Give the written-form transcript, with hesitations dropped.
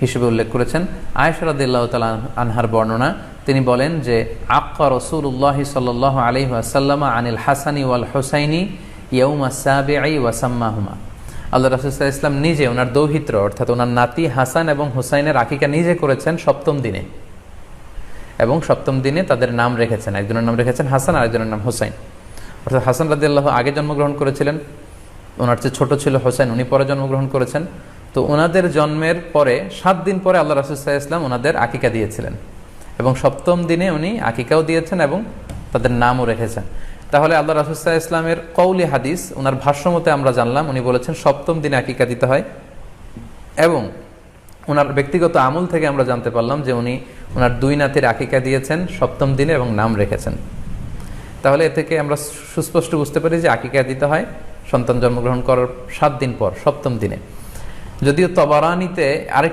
হিসেবে উল্লেখ করেছেন। আয়েশা রাদিয়াল্লাহু তাআলা আনহার বর্ণনা, তিনি বলেন যে আক্কা রাসূলুল্লাহ সাল্লাল্লাহু আলাইহি ওয়াসাল্লাম আনিল হাসানি ওয়াল হুসাইনি ইয়াউমা সাবিঈ ওয়া সাম্মাহুমা। আল্লাহ রাসূল সাল্লাল্লাহু আলাইহি ওয়াসাল্লাম নিজে ওনার দৌহিত্র অর্থাৎ ওনার নাতি হাসান এবং হুসাইনের আকিকা নিজে করেছেন সপ্তম দিনে, এবং সপ্তম দিনে তাদের নাম রেখেছেন। একজনের নাম রেখেছেন হাসান আর একজনের নাম হুসাইন। অর্থাৎ হাসান রাদিয়াল্লাহু আগে জন্মগ্রহণ করেছিলেন, ওনার চেয়ে ছোট ছিল হুসাইন, উনি পরে জন্মগ্রহণ করেছেন। তো ওনাদের জন্মের পরে 7 দিন পরে আল্লাহ রাসূল সাল্লাল্লাহু আলাইহি ওয়াসাল্লাম ওনাদের আকিকা দিয়েছিলেন, এবং সপ্তম দিনে উনি আকিকাও দিয়েছেন এবং তাদের নামও রেখেছেন। তাহলে আল্লাহ রাসূল সাল্লাল্লাহু আলাইহি ওয়াসাল্লামের কওলি হাদিস, ওনার ভাষ্যমতে আমরা জানলাম উনি বলেছেন সপ্তম দিনে আকিকা দিতে হয়, এবং ওনার ব্যক্তিগত আমল থেকে আমরা জানতে পারলাম যে উনি ওনার 2 নাতির আকিকা দিয়েছেন সপ্তম দিনে এবং নাম রেখেছেন। তাহলে এ থেকে আমরা সুস্পষ্ট বুঝতে পারি যে আকিকা দিতে হয় সন্তান জন্মগ্রহণ করার 7 দিন পর, সপ্তম দিনে। যদিও তবারানীতে আরেকটি